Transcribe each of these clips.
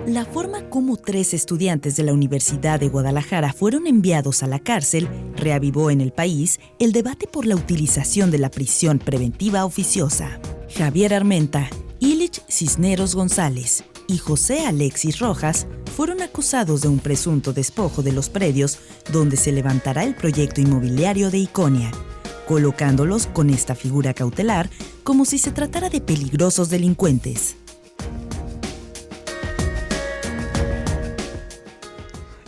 La forma como 3 estudiantes de la Universidad de Guadalajara fueron enviados a la cárcel reavivó en el país el debate por la utilización de la prisión preventiva oficiosa. Javier Armenta, Ilich Cisneros González y José Alexis Rojas fueron acusados de un presunto despojo de los predios donde se levantará el proyecto inmobiliario de Iconia, colocándolos con esta figura cautelar como si se tratara de peligrosos delincuentes.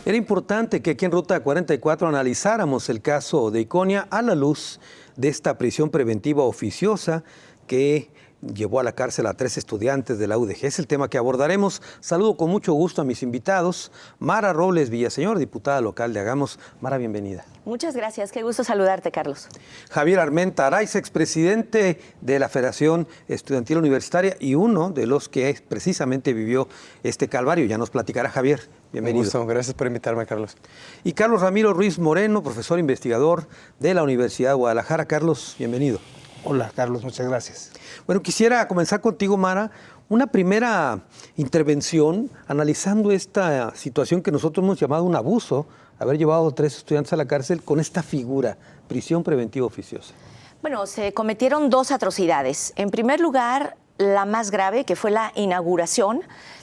Era importante que aquí en Ruta 44 analizáramos el caso de Iconia a la luz de esta prisión preventiva oficiosa que llevó a la cárcel a 3 estudiantes de la UDG. Es el tema que abordaremos. Saludo con mucho gusto a mis invitados. Mara Robles Villaseñor, diputada local de Hagamos. Mara, bienvenida. Muchas gracias. Qué gusto saludarte, Carlos. Javier Armenta Araiza, expresidente de la Federación Estudiantil Universitaria y uno de los que precisamente vivió este calvario. Ya nos platicará Javier. Bienvenido. Un gusto. Gracias por invitarme, Carlos. Y Carlos Ramiro Ruiz Moreno, profesor investigador de la Universidad de Guadalajara. Carlos, bienvenido. Hola, Carlos, muchas gracias. Bueno, quisiera comenzar contigo, Mara, una primera intervención analizando esta situación que nosotros hemos llamado un abuso, haber llevado a 3 estudiantes a la cárcel con esta figura, prisión preventiva oficiosa. Bueno, se cometieron 2 atrocidades. En primer lugar, la más grave, que fue la inauguración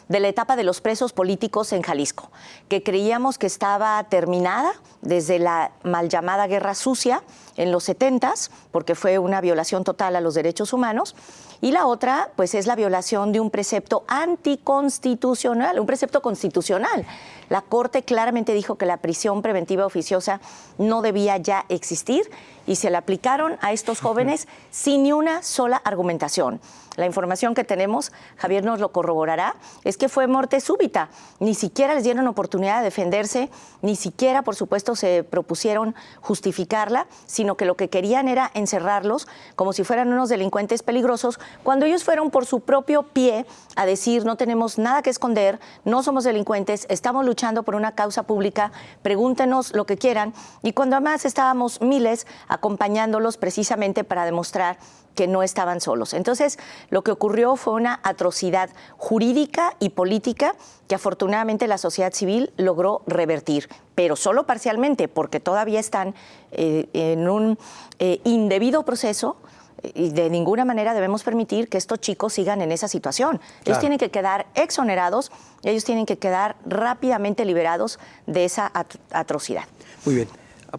de la etapa de los presos políticos en Jalisco, que creíamos que estaba terminada desde la mal llamada Guerra Sucia en los 70s, porque fue una violación total a los derechos humanos, y la otra, pues, es la violación de un precepto anticonstitucional, un precepto constitucional. La Corte claramente dijo que la prisión preventiva oficiosa no debía ya existir y se la aplicaron a estos jóvenes sin ni una sola argumentación. La información que tenemos, Javier nos lo corroborará, es que fue muerte súbita. Ni siquiera les dieron oportunidad de defenderse, ni siquiera, por supuesto, se propusieron justificarla, sino que lo que querían era encerrarlos como si fueran unos delincuentes peligrosos, cuando ellos fueron por su propio pie a decir: no tenemos nada que esconder, no somos delincuentes, estamos luchando por una causa pública, pregúntenos lo que quieran. Y cuando además estábamos miles acompañándolos precisamente para demostrar que no estaban solos. Entonces, lo que ocurrió fue una atrocidad jurídica y política que afortunadamente la sociedad civil logró revertir, pero solo parcialmente, porque todavía están en un indebido proceso y de ninguna manera debemos permitir que estos chicos sigan en esa situación. Claro. Ellos tienen que quedar exonerados, ellos tienen que quedar rápidamente liberados de esa atrocidad. Muy bien,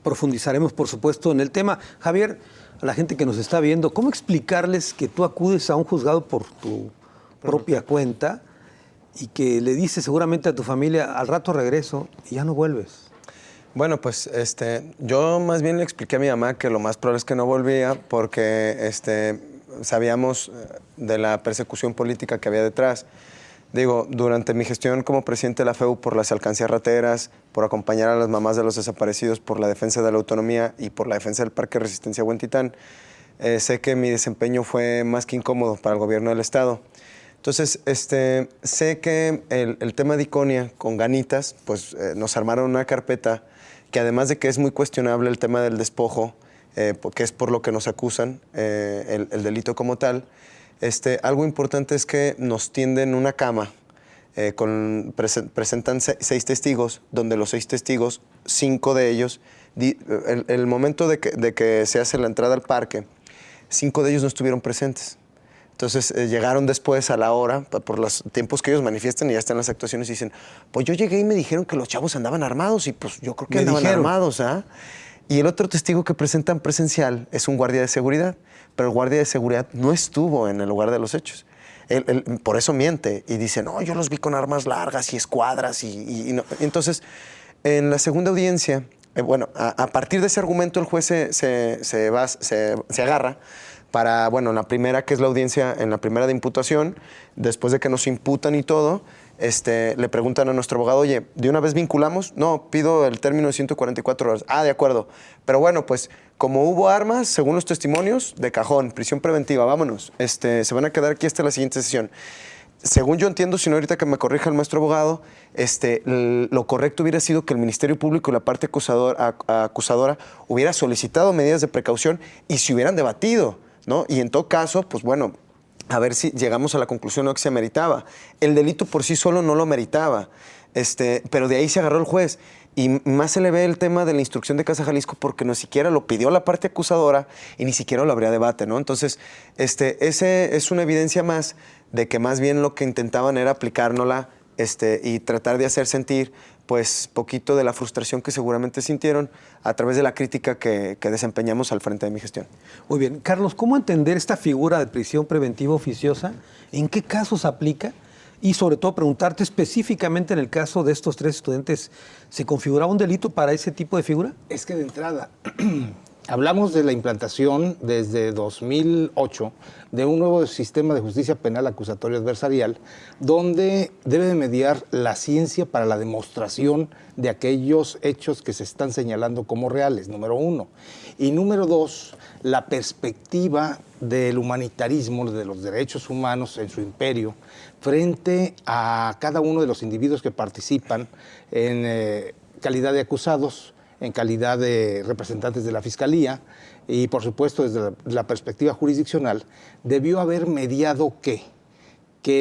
profundizaremos por supuesto en el tema. Javier, a la gente que nos está viendo, ¿cómo explicarles que tú acudes a un juzgado por tu propia cuenta y que le dices seguramente a tu familia: al rato regreso y ya no vuelves? Bueno, pues yo más bien le expliqué a mi mamá que lo más probable es que no volvía porque sabíamos de la persecución política que había detrás. Digo, durante mi gestión como presidente de la FEU por las alcancías rateras, por acompañar a las mamás de los desaparecidos, por la defensa de la autonomía y por la defensa del Parque Resistencia Huentitán, sé que mi desempeño fue más que incómodo para el gobierno del Estado. Entonces, sé que el tema de Iconia, con ganitas, pues nos armaron una carpeta que, además de que es muy cuestionable el tema del despojo, porque es por lo que nos acusan, el delito como tal, algo importante es que nos tienden una cama, presentan 6 testigos, donde los 6 testigos, 5 de ellos, el momento de que se hace la entrada al parque, 5 de ellos no estuvieron presentes. Entonces llegaron después a la hora, por los tiempos que ellos manifiestan y ya están las actuaciones, y dicen: pues yo llegué y me dijeron que los chavos andaban armados, y pues yo creo que andaban armados, ¿ah? Y el otro testigo que presentan presencial es un guardia de seguridad, pero el guardia de seguridad no estuvo en el lugar de los hechos. Él por eso miente y dice: no, yo los vi con armas largas y escuadras y no. Entonces, en la segunda audiencia, a partir de ese argumento el juez se agarra para, en la primera, que es la audiencia, en la primera de imputación, después de que nos imputan y todo, le preguntan a nuestro abogado: oye, ¿de una vez vinculamos? No, pido el término de 144 horas. Ah, de acuerdo. Pero bueno, pues como hubo armas, según los testimonios, de cajón, prisión preventiva, vámonos. Se van a quedar aquí hasta la siguiente sesión. Según yo entiendo, si no ahorita que me corrija el maestro abogado, lo correcto hubiera sido que el Ministerio Público y la parte acusadora hubiera solicitado medidas de precaución y se hubieran debatido, ¿no? Y en todo caso, pues bueno, a ver si llegamos a la conclusión no que se meritaba. El delito por sí solo no lo meritaba, pero de ahí se agarró el juez. Y más se le ve el tema de la instrucción de Casa Jalisco porque ni siquiera lo pidió la parte acusadora y ni siquiera lo habría debate, ¿no? Entonces, ese es una evidencia más de que más bien lo que intentaban era aplicárnosla y tratar de hacer sentir pues poquito de la frustración que seguramente sintieron a través de la crítica que desempeñamos al frente de mi gestión. Muy bien. Carlos, ¿cómo entender esta figura de prisión preventiva oficiosa? ¿En qué casos aplica? Y sobre todo preguntarte específicamente en el caso de estos 3 estudiantes, ¿se configuraba un delito para ese tipo de figura? Es que de entrada, hablamos de la implantación desde 2008 de un nuevo sistema de justicia penal acusatorio adversarial, donde debe de mediar la ciencia para la demostración de aquellos hechos que se están señalando como reales, número 1. Y número 2, la perspectiva del humanitarismo, de los derechos humanos en su imperio, frente a cada uno de los individuos que participan en calidad de acusados, en calidad de representantes de la Fiscalía y, por supuesto, desde la perspectiva jurisdiccional, debió haber mediado que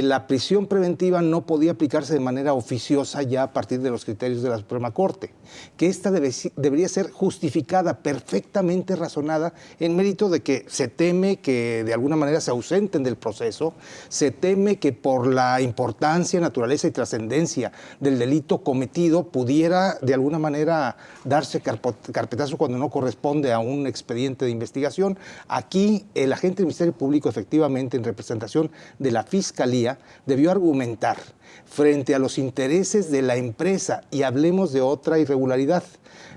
la prisión preventiva no podía aplicarse de manera oficiosa ya a partir de los criterios de la Suprema Corte, que esta debería ser justificada, perfectamente razonada, en mérito de que se teme que de alguna manera se ausenten del proceso, se teme que por la importancia, naturaleza y trascendencia del delito cometido pudiera de alguna manera darse carpetazo cuando no corresponde a un expediente de investigación. Aquí el agente del Ministerio Público, efectivamente, en representación de la Fiscalía, debió argumentar frente a los intereses de la empresa, y hablemos de otra irregularidad,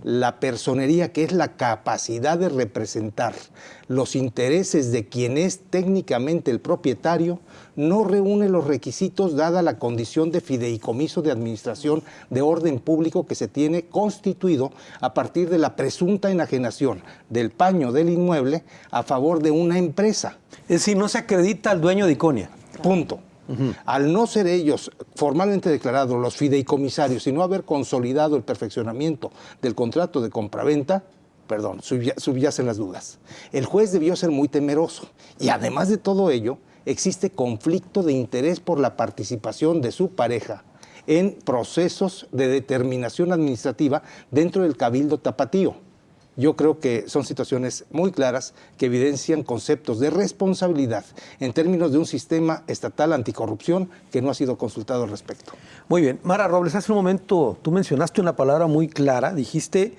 la personería, que es la capacidad de representar los intereses de quien es técnicamente el propietario, no reúne los requisitos dada la condición de fideicomiso de administración de orden público que se tiene constituido a partir de la presunta enajenación del paño del inmueble a favor de una empresa. Es decir, no se acredita al dueño de Iconia. Punto. Al no ser ellos formalmente declarados los fideicomisarios y no haber consolidado el perfeccionamiento del contrato de compraventa, subyacen las dudas. El juez debió ser muy temeroso y además de todo ello, existe conflicto de interés por la participación de su pareja en procesos de determinación administrativa dentro del Cabildo Tapatío. Yo creo que son situaciones muy claras que evidencian conceptos de responsabilidad en términos de un sistema estatal anticorrupción que no ha sido consultado al respecto. Muy bien. Mara Robles, hace un momento tú mencionaste una palabra muy clara. Dijiste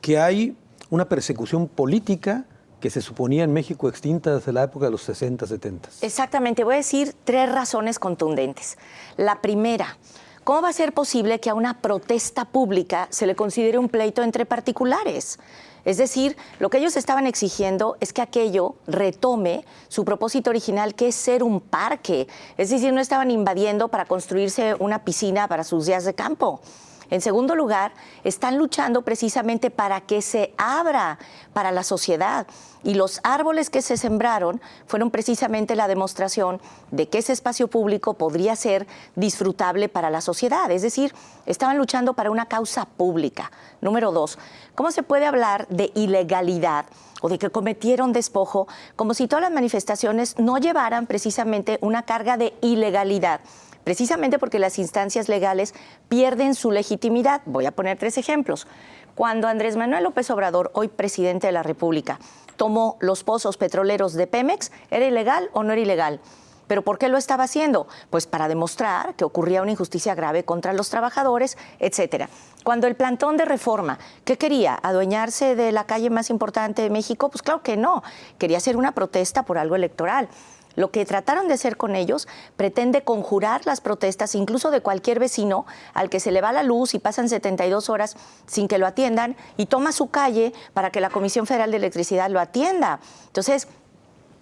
que hay una persecución política que se suponía en México extinta desde la época de los 60, 70. Exactamente. Voy a decir 3 razones contundentes. La primera, ¿cómo va a ser posible que a una protesta pública se le considere un pleito entre particulares? Es decir, lo que ellos estaban exigiendo es que aquello retome su propósito original, que es ser un parque. Es decir, no estaban invadiendo para construirse una piscina para sus días de campo. En segundo lugar, están luchando precisamente para que se abra para la sociedad. Y los árboles que se sembraron fueron precisamente la demostración de que ese espacio público podría ser disfrutable para la sociedad. Es decir, estaban luchando para una causa pública. Número 2, ¿cómo se puede hablar de ilegalidad o de que cometieron despojo como si todas las manifestaciones no llevaran precisamente una carga de ilegalidad? Precisamente porque las instancias legales pierden su legitimidad. Voy a poner 3 ejemplos. Cuando Andrés Manuel López Obrador, hoy presidente de la República, tomó los pozos petroleros de Pemex, ¿era ilegal o no era ilegal? ¿Pero por qué lo estaba haciendo? Pues para demostrar que ocurría una injusticia grave contra los trabajadores, etcétera. Cuando el plantón de Reforma, ¿qué quería? ¿Adueñarse de la calle más importante de México? Pues claro que no. Quería hacer una protesta por algo electoral. Lo que trataron de hacer con ellos pretende conjurar las protestas incluso de cualquier vecino al que se le va la luz y pasan 72 horas sin que lo atiendan y toma su calle para que la Comisión Federal de Electricidad lo atienda. Entonces,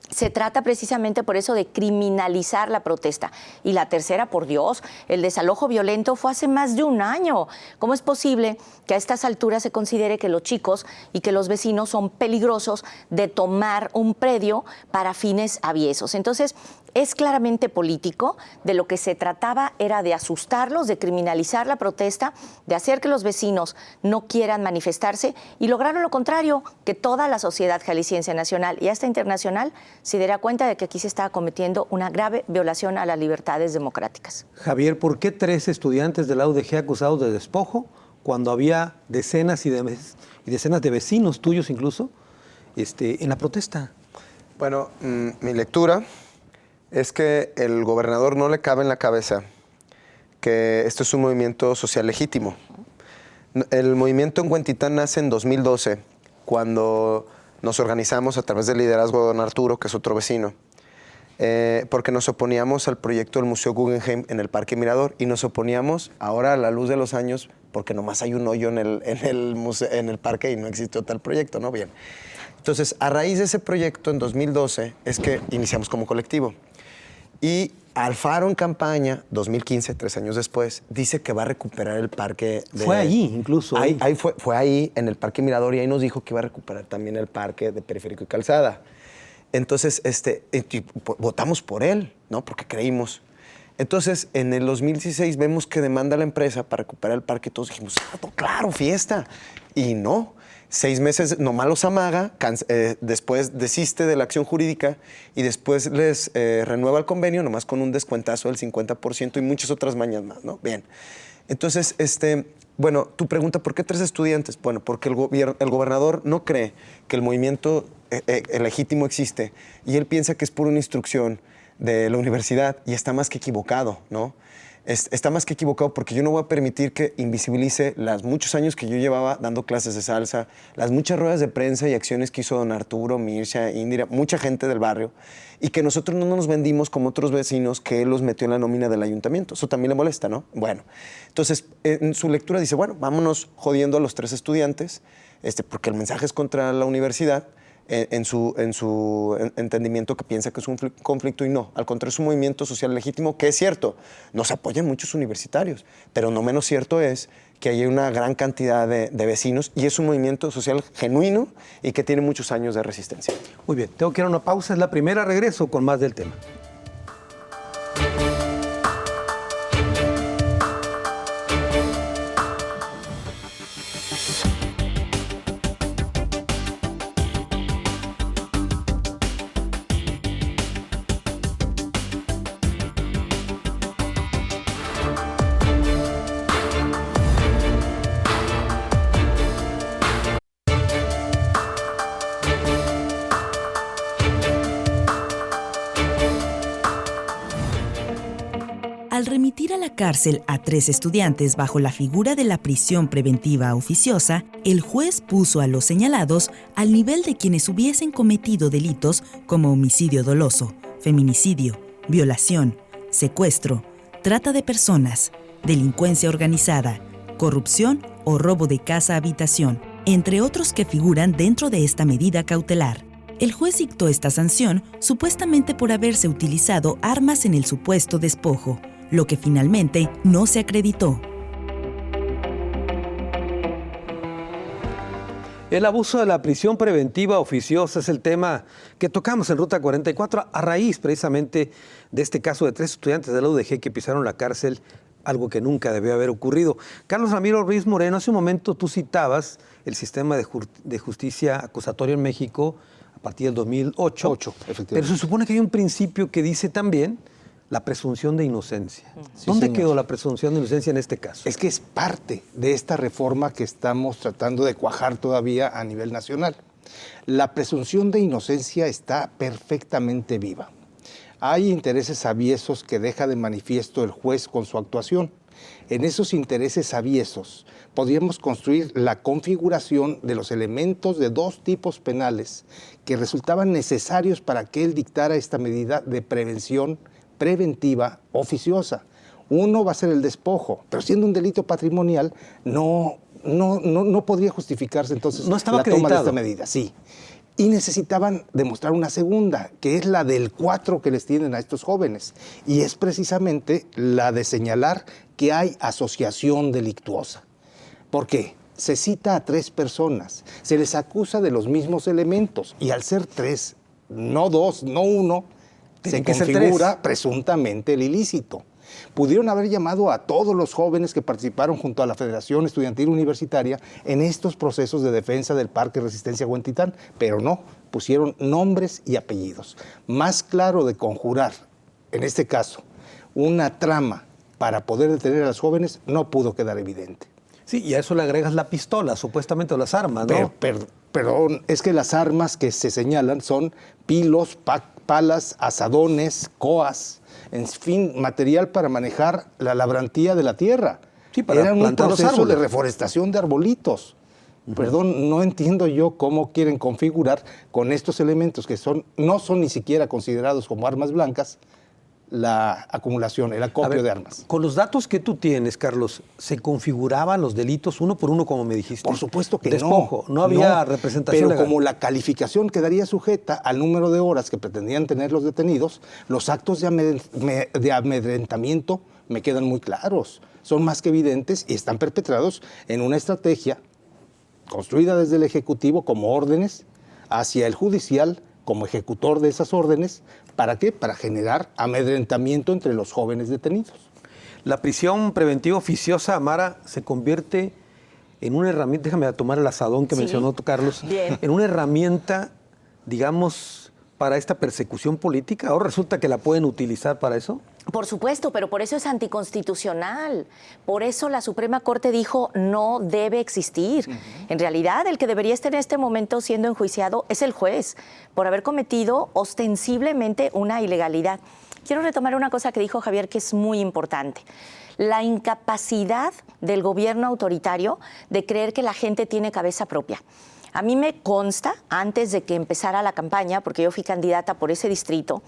se trata precisamente por eso de criminalizar la protesta. Y la tercera, por Dios, el desalojo violento fue hace más de un año. ¿Cómo es posible que a estas alturas se considere que los chicos y que los vecinos son peligrosos de tomar un predio para fines aviesos? Entonces, es claramente político. De lo que se trataba era de asustarlos, de criminalizar la protesta, de hacer que los vecinos no quieran manifestarse, y lograron lo contrario, que toda la sociedad jalisciense nacional y hasta internacional se diera cuenta de que aquí se estaba cometiendo una grave violación a las libertades democráticas. Javier, ¿por qué 3 estudiantes de la UDG acusados de despojo cuando había decenas y decenas de vecinos tuyos incluso en la protesta? Bueno, mi lectura es que el gobernador no le cabe en la cabeza que esto es un movimiento social legítimo. El movimiento en Huentitán nace en 2012, cuando nos organizamos a través del liderazgo de don Arturo, que es otro vecino, porque nos oponíamos al proyecto del Museo Guggenheim en el Parque Mirador, y nos oponíamos ahora a la luz de los años porque nomás hay un hoyo en el parque y no existió tal proyecto, ¿no? Bien. Entonces, a raíz de ese proyecto, en 2012, es que iniciamos como colectivo. Y Alfaro en campaña, 2015, 3 años después, dice que va a recuperar el parque. Fue allí, incluso. Ahí fue ahí, en el Parque Mirador, y ahí nos dijo que iba a recuperar también el parque de Periférico y Calzada. Entonces, votamos por él, ¿no? Porque creímos. Entonces, en el 2016 vemos que demanda la empresa para recuperar el parque, y todos dijimos, claro, fiesta. Y no. 6 meses nomás los amaga, después desiste de la acción jurídica y después les renueva el convenio nomás con un descuentazo del 50% y muchas otras mañas más, ¿no? Bien. Entonces, bueno, tu pregunta, ¿por qué 3 estudiantes? Bueno, porque el gobernador no cree que el movimiento legítimo existe, y él piensa que es por una instrucción de la universidad, y está más que equivocado, ¿no? Está más que equivocado, porque yo no voy a permitir que invisibilice los muchos años que yo llevaba dando clases de salsa, las muchas ruedas de prensa y acciones que hizo don Arturo, Mircea, Indira, mucha gente del barrio, y que nosotros no nos vendimos como otros vecinos que él los metió en la nómina del ayuntamiento. Eso también le molesta, ¿no? Bueno, entonces en su lectura dice, bueno, vámonos jodiendo a los 3 estudiantes, porque el mensaje es contra la universidad, en su entendimiento, que piensa que es un conflicto, y no, al contrario, es un movimiento social legítimo, que es cierto, nos apoyan muchos universitarios, pero no menos cierto es que hay una gran cantidad de vecinos, y es un movimiento social genuino y que tiene muchos años de resistencia. Muy bien, tengo que ir a una pausa, es la primera, regreso con más del tema. Al remitir a la cárcel a 3 estudiantes bajo la figura de la prisión preventiva oficiosa, el juez puso a los señalados al nivel de quienes hubiesen cometido delitos como homicidio doloso, feminicidio, violación, secuestro, trata de personas, delincuencia organizada, corrupción o robo de casa-habitación, entre otros que figuran dentro de esta medida cautelar. El juez dictó esta sanción supuestamente por haberse utilizado armas en el supuesto despojo, lo que finalmente no se acreditó. El abuso de la prisión preventiva oficiosa es el tema que tocamos en Ruta 44 a raíz precisamente de este caso de 3 estudiantes de la UDG que pisaron la cárcel, algo que nunca debió haber ocurrido. Carlos Ramiro Ruiz Moreno, hace un momento tú citabas el sistema de justicia acusatoria en México a partir del 2008. Efectivamente. Pero se supone que hay un principio que dice también la presunción de inocencia. Sí, ¿Dónde señor. quedó la presunción de inocencia en este caso? Es que es parte de esta reforma que estamos tratando de cuajar todavía a nivel nacional. La presunción de inocencia está perfectamente viva. Hay intereses aviesos que deja de manifiesto el juez con su actuación. En esos intereses aviesos podríamos construir la configuración de los elementos de 2 tipos penales que resultaban necesarios para que él dictara esta medida de prevención preventiva oficiosa. Uno va a ser el despojo, pero siendo un delito patrimonial no podría justificarse entonces no estaba la toma de acreditado. esta medida. Sí. Y necesitaban demostrar una segunda, que es la del 4 que les tienen a estos jóvenes. Y es precisamente la de señalar que hay asociación delictuosa. ¿Por qué? Se cita a 3 personas, se les acusa de los mismos elementos, y al ser 3, no 2, no 1, se que ser configura 3. presuntamente el ilícito. Pudieron haber llamado a todos los jóvenes que participaron junto a la Federación Estudiantil Universitaria en estos procesos de defensa del Parque Resistencia Huentitán, pero no, pusieron nombres y apellidos. Más claro de conjurar, en este caso, una trama para poder detener a los jóvenes, no pudo quedar evidente. Sí, y a eso le agregas la pistola, supuestamente, o las armas, ¿no? Perdón, es que las armas que se señalan son pilos, palas, azadones, coas, en fin, material para manejar la labrantía de la tierra. Sí, para Era un plantar los proceso de árboles. reforestación de arbolitos. Perdón, no entiendo yo cómo quieren configurar con estos elementos que no son ni siquiera considerados como armas blancas, la acumulación, el acopio de armas. Con los datos que tú tienes, Carlos, ¿se configuraban los delitos uno por uno, como me dijiste? Por supuesto que Despojo, no había representación pero legal. como la calificación quedaría sujeta al número de horas que pretendían tener los detenidos, los actos de amedrentamiento me quedan muy claros, son más que evidentes y están perpetrados en una estrategia construida desde el Ejecutivo como órdenes hacia el Judicial como ejecutor de esas órdenes. ¿Para qué? Para generar amedrentamiento entre los jóvenes detenidos. La prisión preventiva oficiosa, Amara, se convierte en una herramienta, déjame tomar el asadón que mencionó Carlos, Bien. en una herramienta, digamos, para esta persecución política. ¿Ahora resulta que la pueden utilizar para eso? Por supuesto, pero por eso es anticonstitucional. Por eso la Suprema Corte dijo no debe existir. En realidad, el que debería estar en este momento siendo enjuiciado es el juez por haber cometido ostensiblemente una ilegalidad. Quiero retomar una cosa que dijo Javier que es muy importante. La incapacidad del gobierno autoritario de creer que la gente tiene cabeza propia. A mí me consta, antes de que empezara la campaña, porque yo fui candidata por ese distrito,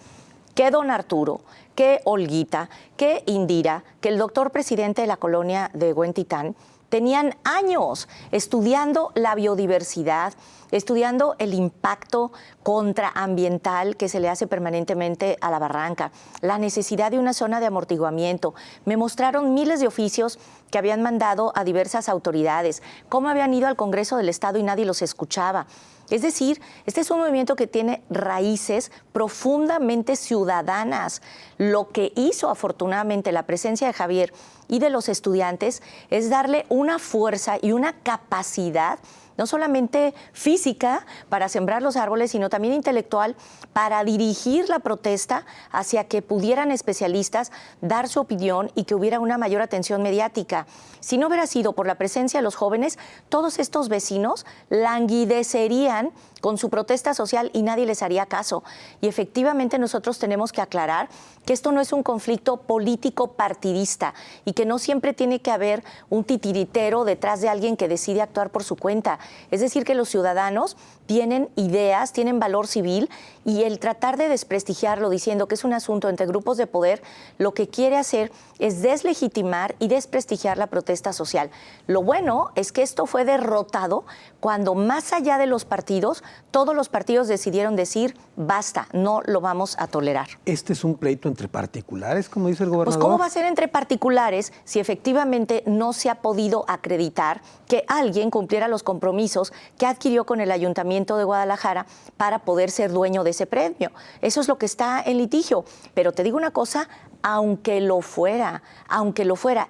que don Arturo, que Olguita, que Indira, que el doctor presidente de la colonia de Huentitán tenían años estudiando la biodiversidad, estudiando el impacto contraambiental que se le hace permanentemente a la barranca, la necesidad de una zona de amortiguamiento. Me mostraron miles de oficios que habían mandado a diversas autoridades, cómo habían ido al Congreso del Estado y nadie los escuchaba. Es decir, este es un movimiento que tiene raíces profundamente ciudadanas. Lo que hizo afortunadamente la presencia de Javier y de los estudiantes es darle una fuerza y una capacidad, no solamente física para sembrar los árboles, sino también intelectual para dirigir la protesta hacia que pudieran especialistas dar su opinión y que hubiera una mayor atención mediática. Si no hubiera sido por la presencia de los jóvenes, todos estos vecinos languidecerían con su protesta social y nadie les haría caso. Y efectivamente nosotros tenemos que aclarar que esto no es un conflicto político partidista y que no siempre tiene que haber un titiritero detrás de alguien que decide actuar por su cuenta. Es decir, que los ciudadanos tienen ideas, tienen valor civil y el tratar de desprestigiarlo diciendo que es un asunto entre grupos de poder, lo que quiere hacer es deslegitimar y desprestigiar la protesta social. Lo bueno es que esto fue derrotado cuando más allá de los partidos, todos los partidos decidieron decir basta, no lo vamos a tolerar. ¿Este es un pleito entre particulares, como dice el gobernador? Pues ¿cómo va a ser entre particulares si efectivamente no se ha podido acreditar que alguien cumpliera los compromisos que adquirió con el Ayuntamiento de Guadalajara para poder ser dueño de ese premio? Eso es lo que está en litigio. Pero te digo una cosa, aunque lo fuera,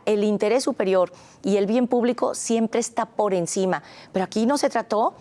el interés superior y el bien público siempre está por encima. Pero aquí no se trató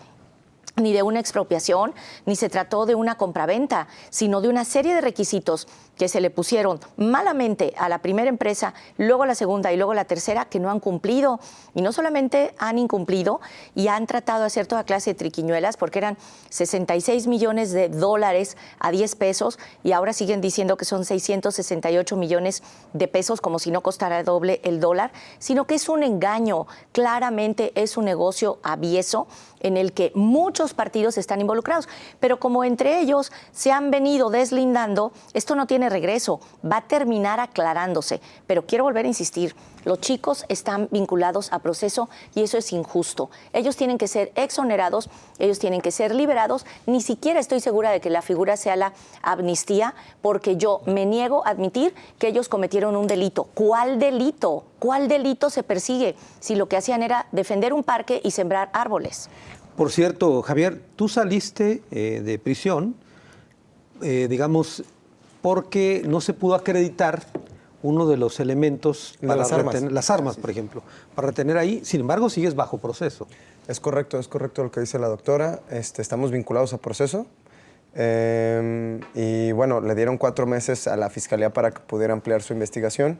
ni de una expropiación, ni se trató de una compraventa, sino de una serie de requisitos que se le pusieron malamente a la primera empresa, luego a la segunda y luego a la tercera, que no han cumplido. Y no solamente han incumplido y han tratado de hacer toda clase de triquiñuelas, porque eran 66 millones de dólares a 10 pesos y ahora siguen diciendo que son 668 millones de pesos, como si no costara doble el dólar, sino que es un engaño. Claramente es un negocio avieso en el que muchos partidos están involucrados, pero como entre ellos se han venido deslindando, esto no tiene regreso, va a terminar aclarándose. Pero quiero volver a insistir, los chicos están vinculados a proceso y eso es injusto. Ellos tienen que ser exonerados, ellos tienen que ser liberados. Ni siquiera estoy segura de que la figura sea la amnistía, porque yo me niego a admitir que ellos cometieron un delito. ¿Cuál delito? ¿Cuál delito se persigue si lo que hacían era defender un parque y sembrar árboles? Por cierto, Javier, tú saliste de prisión, digamos, porque no se pudo acreditar uno de los elementos De para las armas. retener, las armas, por ejemplo, para retener ahí. Sin embargo, sigues bajo proceso. Es correcto lo que dice la doctora. Estamos vinculados a proceso. Y bueno, le dieron 4 meses a la Fiscalía para que pudiera ampliar su investigación.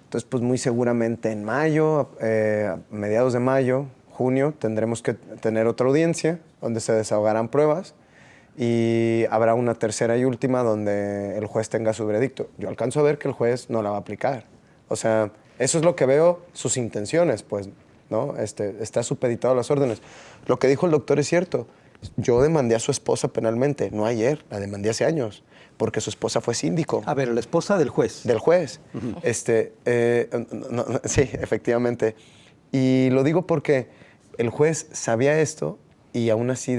Entonces, pues muy seguramente en mayo, a mediados de mayo, junio, tendremos que tener otra audiencia donde se desahogarán pruebas y habrá una tercera y última donde el juez tenga su veredicto. Yo alcanzo a ver que el juez no la va a aplicar. O sea, eso es lo que veo, sus intenciones, pues, ¿no? Está supeditado a las órdenes. Lo que dijo el doctor es cierto. Yo demandé a su esposa penalmente, no ayer, la demandé hace años, porque su esposa fue síndico. A ver, la esposa del juez. Del juez. Sí, efectivamente. Y lo digo porque el juez sabía esto y aún así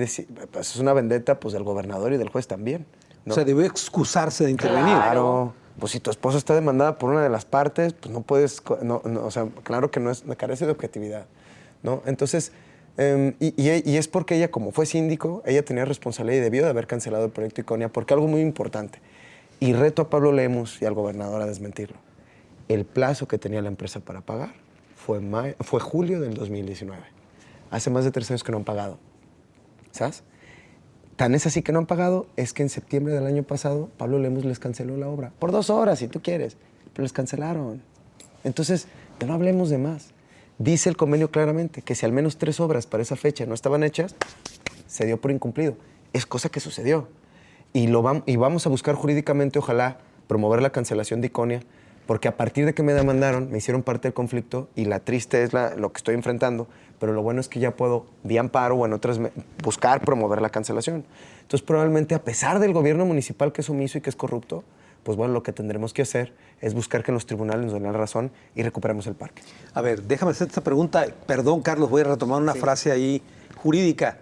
pues es una vendetta pues, del gobernador y del juez también, ¿no? O sea, debió excusarse de intervenir. Claro. Pues si tu esposa está demandada por una de las partes, pues no puedes, o sea, claro que no carece de objetividad, ¿no? Entonces, y es porque ella, como fue síndico, ella tenía responsabilidad y debió de haber cancelado el proyecto Iconia, porque algo muy importante, y reto a Pablo Lemus y al gobernador a desmentirlo, el plazo que tenía la empresa para pagar fue julio del 2019. Hace más de 3 años que no han pagado, ¿sabes? Tan es así que no han pagado, es que en septiembre del año pasado Pablo Lemus les canceló la obra. Por 2 horas, si tú quieres, pero les cancelaron. Entonces, ya no hablemos de más. Dice el convenio claramente que si al menos 3 obras para esa fecha no estaban hechas, se dio por incumplido. Es cosa que sucedió. Y vamos a buscar jurídicamente, ojalá, promover la cancelación de Iconia, porque a partir de que me demandaron, me hicieron parte del conflicto y la triste es lo que estoy enfrentando, pero lo bueno es que ya puedo, vía amparo o en otras, buscar promover la cancelación. Entonces, probablemente, a pesar del gobierno municipal que es omiso y que es corrupto, pues bueno, lo que tendremos que hacer es buscar que en los tribunales nos den la razón y recuperemos el parque. A ver, déjame hacer esta pregunta. Perdón, Carlos, voy a retomar una frase ahí jurídica.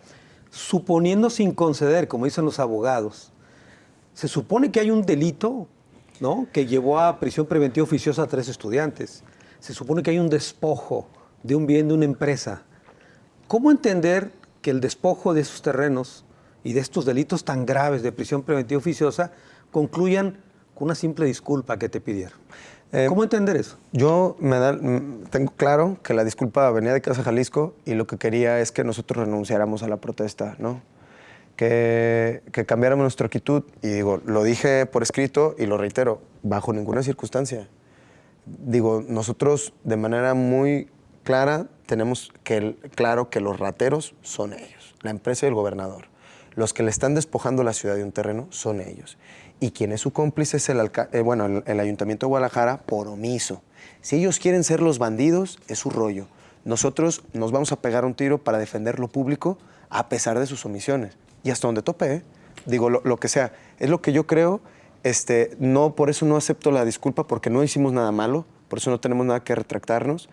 Suponiendo sin conceder, como dicen los abogados, se supone que hay un delito, ¿no?, que llevó a prisión preventiva oficiosa a 3 estudiantes. Se supone que hay un despojo de un bien de una empresa. ¿Cómo entender que el despojo de esos terrenos y de estos delitos tan graves de prisión preventiva oficiosa concluyan con una simple disculpa que te pidieron? ¿Cómo entender eso? Yo tengo claro que la disculpa venía de Casa Jalisco y lo que quería es que nosotros renunciáramos a la protesta, ¿no? Que cambiáramos nuestra actitud. Y digo, lo dije por escrito y lo reitero, bajo ninguna circunstancia. Digo, nosotros de manera muy clara tenemos claro que los rateros son ellos, la empresa y el gobernador. Los que le están despojando la ciudad de un terreno son ellos. Y quien es su cómplice es el Ayuntamiento de Guadalajara por omiso. Si ellos quieren ser los bandidos, es su rollo. Nosotros nos vamos a pegar un tiro para defender lo público a pesar de sus omisiones. Y hasta donde tope, ¿eh? Digo, lo que sea. Es lo que yo creo. No, por eso no acepto la disculpa, porque no hicimos nada malo. Por eso no tenemos nada que retractarnos.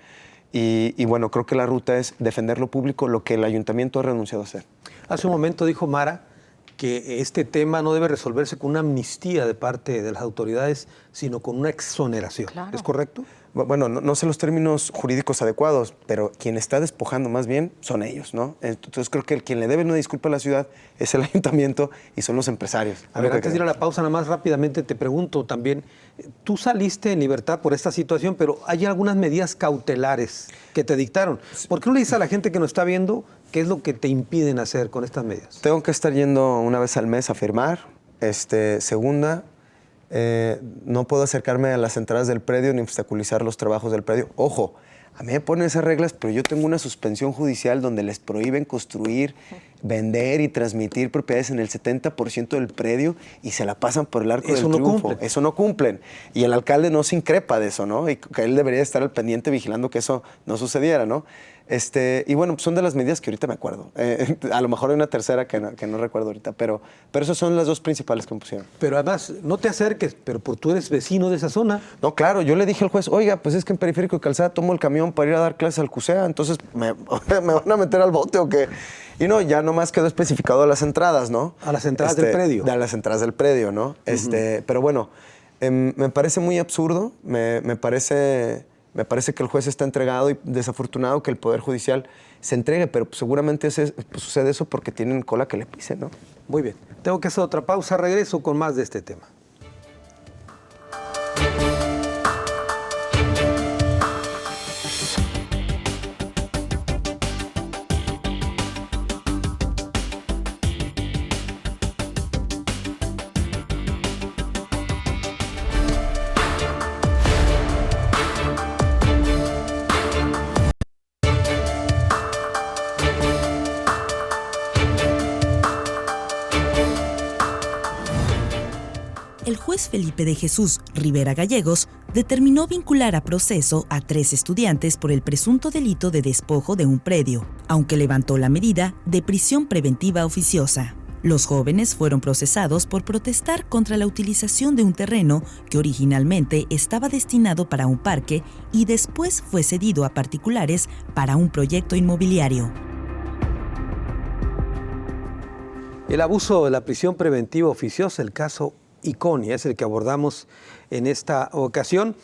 Y bueno, creo que la ruta es defender lo público, lo que el ayuntamiento ha renunciado a hacer. Hace un momento dijo Mara que este tema no debe resolverse con una amnistía de parte de las autoridades, sino con una exoneración. Claro. ¿Es correcto? Bueno, no sé los términos jurídicos adecuados, pero quien está despojando más bien son ellos, ¿no? Entonces creo que quien le debe una disculpa a la ciudad es el ayuntamiento y son los empresarios. A ver, antes de ir a la pausa, nada más rápidamente te pregunto también, tú saliste en libertad por esta situación, pero hay algunas medidas cautelares que te dictaron. ¿Por qué no le dices a la gente que nos está viendo qué es lo que te impiden hacer con estas medidas? Tengo que estar yendo una vez al mes a firmar. Segunda, no puedo acercarme a las entradas del predio ni obstaculizar los trabajos del predio. Ojo, a mí me ponen esas reglas, pero yo tengo una suspensión judicial donde les prohíben construir, vender y transmitir propiedades en el 70% del predio y se la pasan por el arco del triunfo. Eso no cumplen. Y el alcalde no se increpa de eso, ¿no? Y que él debería estar al pendiente vigilando que eso no sucediera, ¿no? Y bueno, pues son de las medidas que ahorita me acuerdo. A lo mejor hay una tercera que no recuerdo ahorita, pero esas son las 2 principales que me pusieron. Pero además, no te acerques, pero tú eres vecino de esa zona. No, claro, yo le dije al juez, oiga, pues es que en Periférico y Calzada tomo el camión para ir a dar clases al CUSEA, entonces ¿me van a meter al bote o qué? Y no, ya nomás quedó especificado a las entradas, ¿no? A las entradas del predio. A las entradas del predio, ¿no? Pero bueno, me parece muy absurdo, me parece que el juez está entregado y desafortunado que el Poder Judicial se entregue, pero pues seguramente sucede eso porque tienen cola que le pise, ¿no? Muy bien. Tengo que hacer otra pausa. Regreso con más de este tema. el juez Felipe de Jesús Rivera Gallegos determinó vincular a proceso a 3 estudiantes por el presunto delito de despojo de un predio, aunque levantó la medida de prisión preventiva oficiosa. Los jóvenes fueron procesados por protestar contra la utilización de un terreno que originalmente estaba destinado para un parque y después fue cedido a particulares para un proyecto inmobiliario. El abuso de la prisión preventiva oficiosa, el caso Iconia, es el que abordamos en esta ocasión.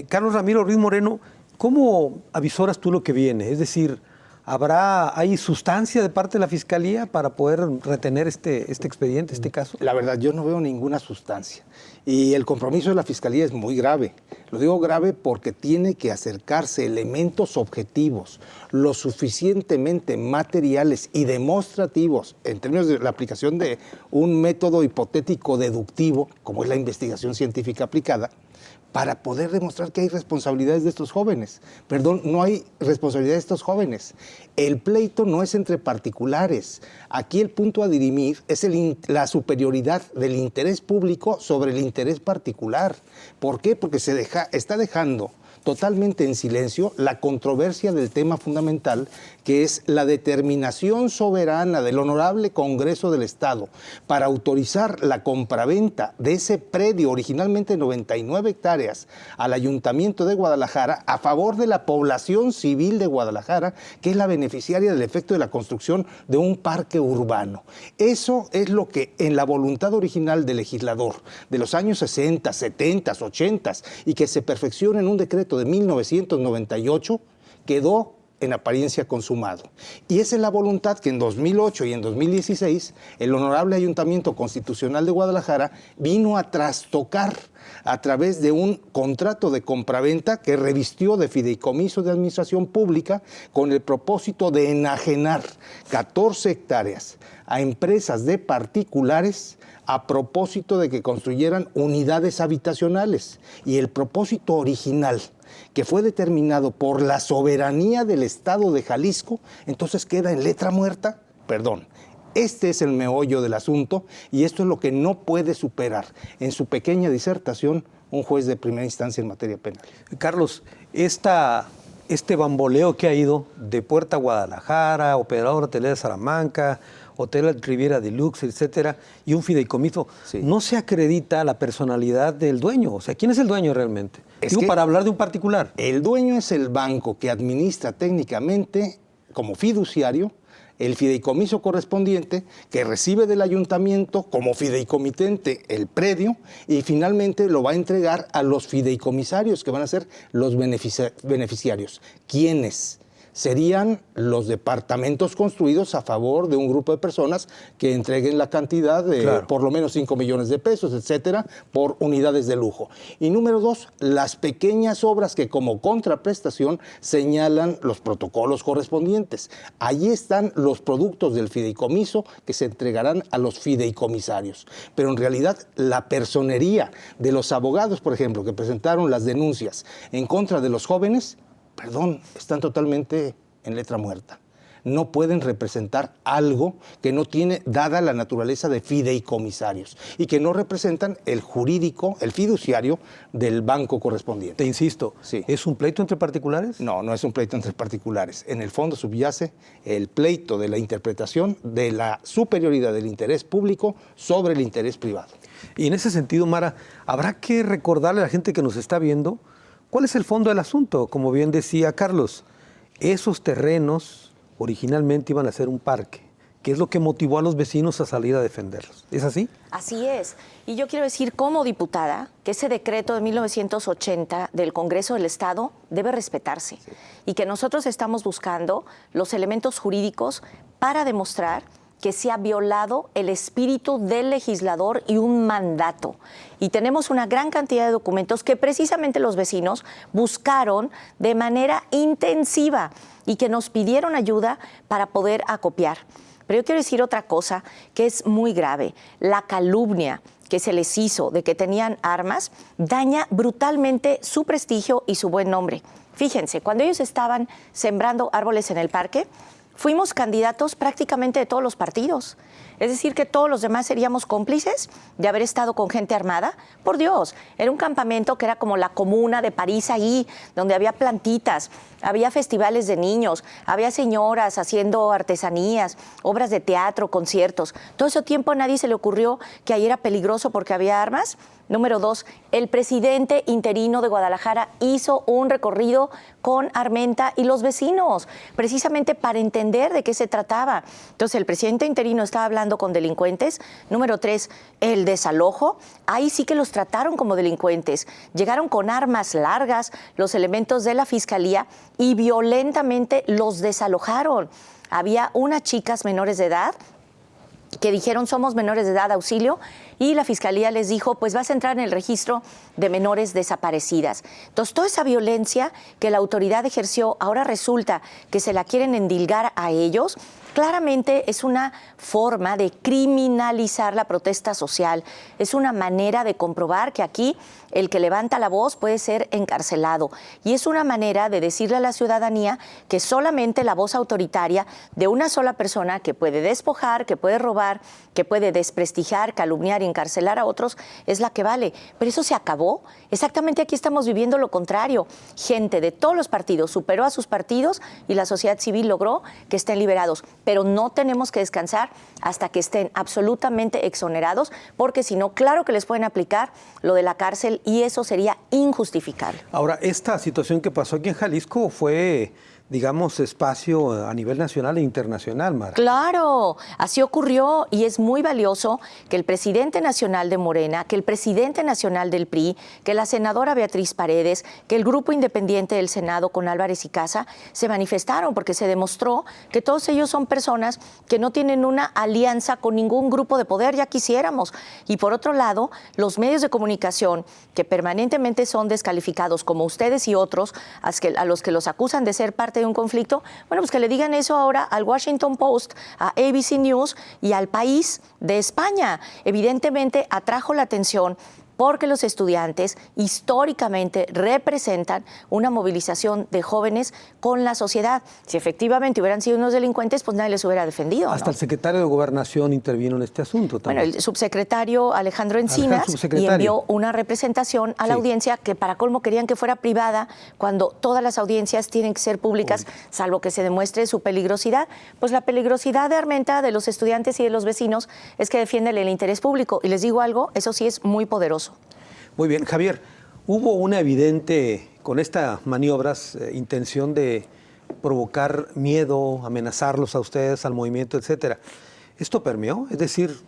Carlos Ramiro Ruiz Moreno, ¿cómo avisoras tú lo que viene? Es decir, ¿hay sustancia de parte de la Fiscalía para poder retener este expediente, este caso? La verdad, yo no veo ninguna sustancia. Y el compromiso de la Fiscalía es muy grave. Lo digo grave porque tiene que acercarse elementos objetivos, lo suficientemente materiales y demostrativos en términos de la aplicación de un método hipotético deductivo, como es la investigación científica aplicada, para poder demostrar que hay responsabilidades de estos jóvenes. Perdón, no hay responsabilidad de estos jóvenes. El pleito no es entre particulares. Aquí el punto a dirimir es la superioridad del interés público sobre el interés particular. ¿Por qué? Porque está dejando totalmente en silencio la controversia del tema fundamental, que es la determinación soberana del Honorable Congreso del Estado para autorizar la compraventa de ese predio, originalmente 99 hectáreas, al Ayuntamiento de Guadalajara a favor de la población civil de Guadalajara, que es la beneficiaria del efecto de la construcción de un parque urbano. Eso es lo que en la voluntad original del legislador de los años 60, 70, 80 y que se perfecciona en un decreto de 1998, quedó en apariencia consumado. Y esa es la voluntad que en 2008 y en 2016 el Honorable Ayuntamiento Constitucional de Guadalajara vino a trastocar a través de un contrato de compraventa que revistió de fideicomiso de administración pública con el propósito de enajenar 14 hectáreas a empresas de particulares a propósito de que construyeran unidades habitacionales. Y el propósito original, que fue determinado por la soberanía del Estado de Jalisco, entonces queda en letra muerta. Perdón, este es el meollo del asunto y esto es lo que no puede superar en su pequeña disertación un juez de primera instancia en materia penal. Carlos, este bamboleo que ha ido de Puerta Guadalajara, Operador Hotelera Salamanca, Hotel Riviera Deluxe, etcétera, y un fideicomiso, sí, no se acredita la personalidad del dueño. O sea, ¿quién es el dueño realmente? Digo, para hablar de un particular. El dueño es el banco que administra técnicamente, como fiduciario, el fideicomiso correspondiente, que recibe del ayuntamiento como fideicomitente el predio y finalmente lo va a entregar a los fideicomisarios, que van a ser los beneficiarios. ¿Quiénes? Serían los departamentos construidos a favor de un grupo de personas que entreguen la cantidad de por lo menos 5 millones de pesos, etcétera, por unidades de lujo. Y número 2, las pequeñas obras que como contraprestación señalan los protocolos correspondientes. Allí están los productos del fideicomiso que se entregarán a los fideicomisarios. Pero en realidad la personería de los abogados, por ejemplo, que presentaron las denuncias en contra de los jóvenes, están totalmente en letra muerta. No pueden representar algo que no tiene dada la naturaleza de fideicomisarios y que no representan el jurídico, el fiduciario del banco correspondiente. Te insisto, sí. ¿Es un pleito entre particulares? No, no es un pleito entre particulares. En el fondo subyace el pleito de la interpretación de la superioridad del interés público sobre el interés privado. Y en ese sentido, Mara, habrá que recordarle a la gente que nos está viendo cuál es el fondo del asunto. Como bien decía Carlos, esos terrenos originalmente iban a ser un parque, que es lo que motivó a los vecinos a salir a defenderlos. ¿Es así? Así es. Y yo quiero decir como diputada que ese decreto de 1980 del Congreso del Estado debe respetarse y que nosotros estamos buscando los elementos jurídicos para demostrar que se ha violado el espíritu del legislador y un mandato. Y tenemos una gran cantidad de documentos que precisamente los vecinos buscaron de manera intensiva y que nos pidieron ayuda para poder acopiar. Pero yo quiero decir otra cosa que es muy grave. La calumnia que se les hizo de que tenían armas daña brutalmente su prestigio y su buen nombre. Fíjense, cuando ellos estaban sembrando árboles en el parque, fuimos candidatos prácticamente de todos los partidos. Es decir, que todos los demás seríamos cómplices de haber estado con gente armada. Por Dios, era un campamento que era como la comuna de París ahí, donde había plantitas, había festivales de niños, había señoras haciendo artesanías, obras de teatro, conciertos. Todo ese tiempo a nadie se le ocurrió que ahí era peligroso porque había armas. Número 2, el presidente interino de Guadalajara hizo un recorrido con Armenta y los vecinos, precisamente para entender de qué se trataba. Entonces, el presidente interino estaba hablando con delincuentes. Número 3, el desalojo. Ahí sí que los trataron como delincuentes. Llegaron con armas largas, los elementos de la fiscalía, y violentamente los desalojaron. Había unas chicas menores de edad que dijeron somos menores de edad, auxilio, y la fiscalía les dijo pues vas a entrar en el registro de menores desaparecidas. Entonces toda esa violencia que la autoridad ejerció, ahora resulta que se la quieren endilgar a ellos. Claramente es una forma de criminalizar la protesta social, es una manera de comprobar que aquí el que levanta la voz puede ser encarcelado y es una manera de decirle a la ciudadanía que solamente la voz autoritaria de una sola persona que puede despojar, que puede robar, que puede desprestigiar, calumniar y encarcelar a otros es la que vale. Pero eso se acabó. Exactamente aquí estamos viviendo lo contrario. Gente de todos los partidos superó a sus partidos y la sociedad civil logró que estén liberados. Pero no tenemos que descansar hasta que estén absolutamente exonerados, porque si no, claro que les pueden aplicar lo de la cárcel y eso sería injustificable. Ahora, esta situación que pasó aquí en Jalisco fue, digamos, espacio a nivel nacional e internacional, Mara. Claro, así ocurrió y es muy valioso que el presidente nacional de Morena, que el presidente nacional del PRI, que la senadora Beatriz Paredes, que el grupo independiente del Senado con Álvarez y Casa se manifestaron porque se demostró que todos ellos son personas que no tienen una alianza con ningún grupo de poder, ya quisiéramos. Y por otro lado, los medios de comunicación que permanentemente son descalificados, como ustedes y otros, a los que los acusan de ser parte de un conflicto, bueno, pues que le digan eso ahora al Washington Post, a ABC News y al País de España. Evidentemente atrajo la atención porque los estudiantes históricamente representan una movilización de jóvenes con la sociedad. Si efectivamente hubieran sido unos delincuentes, pues nadie les hubiera defendido. Hasta ¿no? el secretario de Gobernación intervino en este asunto también. Bueno, el subsecretario Alejandro Encinas y envió una representación a la audiencia que para colmo querían que fuera privada cuando todas las audiencias tienen que ser públicas, salvo que se demuestre su peligrosidad. Pues la peligrosidad de Armenta, de los estudiantes y de los vecinos es que defienden el interés público. Y les digo algo, eso sí es muy poderoso. Muy bien, Javier, hubo una evidente, con estas maniobras, intención de provocar miedo, amenazarlos a ustedes, al movimiento, etcétera. ¿Esto permeó? Es decir,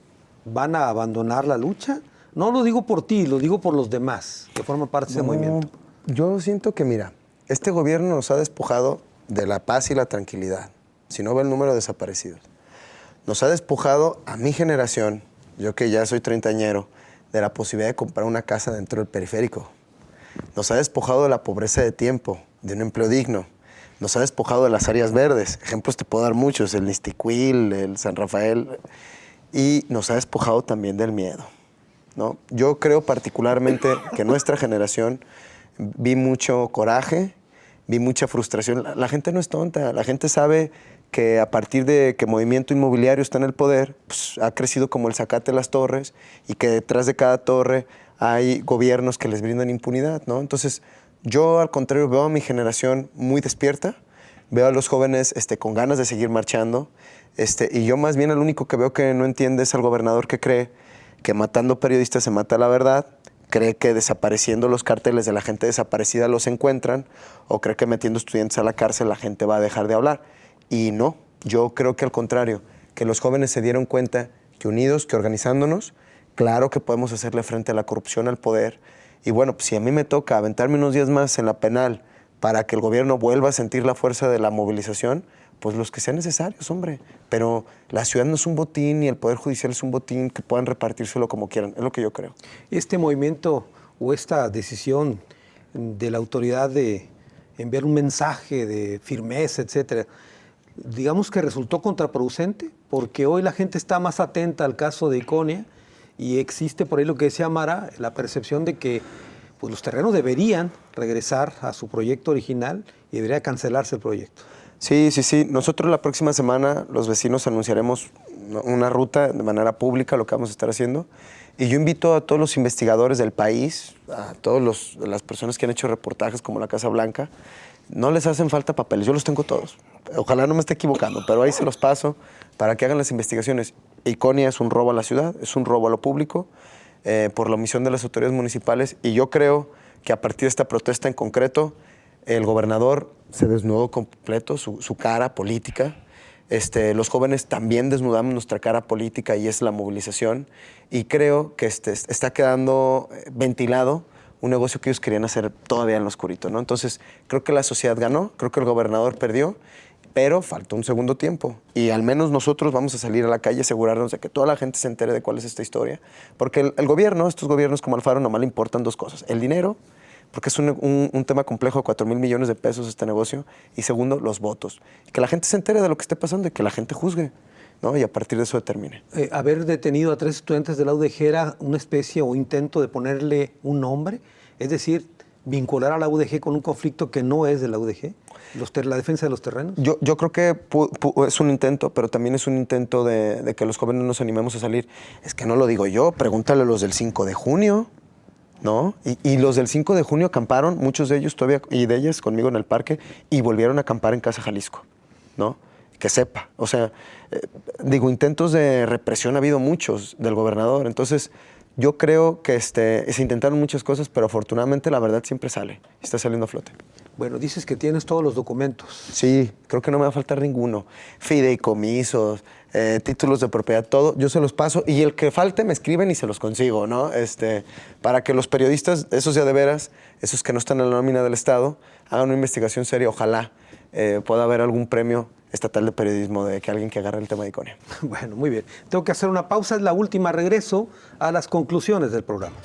¿van a abandonar la lucha? No lo digo por ti, lo digo por los demás que forman parte de ese movimiento. Yo siento que, mira, este gobierno nos ha despojado de la paz y la tranquilidad, si no ve el número de desaparecidos. Nos ha despojado a mi generación, yo que ya soy treintañero, de la posibilidad de comprar una casa dentro del periférico. Nos ha despojado de la pobreza de tiempo, de un empleo digno. Nos ha despojado de las áreas verdes. Ejemplos te puedo dar muchos, el Nisticuil, el San Rafael. Y nos ha despojado también del miedo, ¿no? Yo creo particularmente que nuestra generación vi mucho coraje, vi mucha frustración. La gente no es tonta, la gente sabe que a partir de que Movimiento Inmobiliario está en el poder, pues, ha crecido como el zacate de las torres y que detrás de cada torre hay gobiernos que les brindan impunidad, ¿no? Entonces, yo al contrario veo a mi generación muy despierta, veo a los jóvenes con ganas de seguir marchando, y yo más bien el único que veo que no entiende es al gobernador que cree que matando periodistas se mata la verdad, cree que desapareciendo los carteles de la gente desaparecida los encuentran, o cree que metiendo estudiantes a la cárcel la gente va a dejar de hablar. Y no, yo creo que al contrario, que los jóvenes se dieron cuenta que unidos, que organizándonos, claro que podemos hacerle frente a la corrupción, al poder. Y bueno, pues si a mí me toca aventarme unos días más en la penal para que el gobierno vuelva a sentir la fuerza de la movilización, pues los que sean necesarios, hombre. Pero la ciudad no es un botín y el Poder Judicial es un botín que puedan repartírselo como quieran, es lo que yo creo. Este movimiento o esta decisión de la autoridad de enviar un mensaje de firmeza, etcétera, digamos que resultó contraproducente, porque hoy la gente está más atenta al caso de Iconia y existe por ahí lo que decía Mara, la percepción de que pues, los terrenos deberían regresar a su proyecto original y debería cancelarse el proyecto. Sí. Nosotros la próxima semana, los vecinos, anunciaremos una ruta de manera pública, lo que vamos a estar haciendo. Y yo invito a todos los investigadores del país, a todas las personas que han hecho reportajes como la Casa Blanca, no les hacen falta papeles, yo los tengo todos. Ojalá no me esté equivocando, pero ahí se los paso para que hagan las investigaciones. Iconia es un robo a la ciudad, es un robo a lo público, por la omisión de las autoridades municipales, y yo creo que a partir de esta protesta en concreto, el gobernador se desnudó completo, su cara política. Los jóvenes también desnudamos nuestra cara política y es la movilización. Y creo que está quedando ventilado un negocio que ellos querían hacer todavía en lo oscurito, ¿no? Entonces, creo que la sociedad ganó, creo que el gobernador perdió, pero faltó un segundo tiempo. Y al menos nosotros vamos a salir a la calle y asegurarnos de que toda la gente se entere de cuál es esta historia. Porque el gobierno, estos gobiernos como Alfaro, nomás le importan dos cosas. El dinero, porque es un tema complejo de 4,000 millones de pesos este negocio. Y segundo, los votos. Que la gente se entere de lo que esté pasando y que la gente juzgue, ¿no? Y a partir de eso determine. Haber detenido a 3 estudiantes de la UDG era una especie o intento de ponerle un nombre, es decir, vincular a la UDG con un conflicto que no es de la UDG, la defensa de los terrenos. Yo creo que es un intento, pero también es un intento de que los jóvenes nos animemos a salir. Es que no lo digo yo, pregúntale a los del 5 de junio, ¿no? Y los del 5 de junio acamparon, muchos de ellos todavía, y de ellas conmigo en el parque, y volvieron a acampar en Casa Jalisco, ¿no? Que sepa. O sea, intentos de represión ha habido muchos del gobernador. Entonces, yo creo que se intentaron muchas cosas, pero afortunadamente la verdad siempre sale. Está saliendo a flote. Bueno, dices que tienes todos los documentos. Sí, creo que no me va a faltar ninguno. Fideicomisos, títulos de propiedad, todo. Yo se los paso y el que falte me escriben y se los consigo, ¿no? Para que los periodistas, esos ya de veras, esos que no están en la nómina del Estado, hagan una investigación seria. Ojalá pueda haber algún premio estatal de periodismo de que alguien que agarre el tema de Iconia. Bueno, muy bien. Tengo que hacer una pausa, es la última. Regreso a las conclusiones del programa.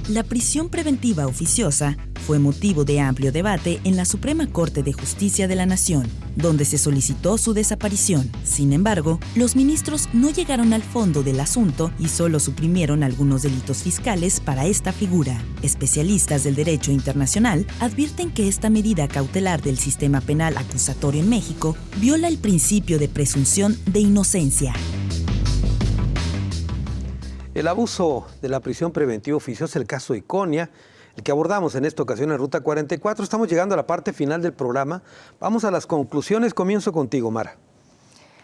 La prisión preventiva oficiosa fue motivo de amplio debate en la Suprema Corte de Justicia de la Nación, donde se solicitó su desaparición. Sin embargo, los ministros no llegaron al fondo del asunto y solo suprimieron algunos delitos fiscales para esta figura. Especialistas del derecho internacional advierten que esta medida cautelar del sistema penal acusatorio en México viola el principio de presunción de inocencia. El abuso de la prisión preventiva oficiosa, el caso Iconia, el que abordamos en esta ocasión en Ruta 44. Estamos llegando a la parte final del programa. Vamos a las conclusiones. Comienzo contigo, Mara.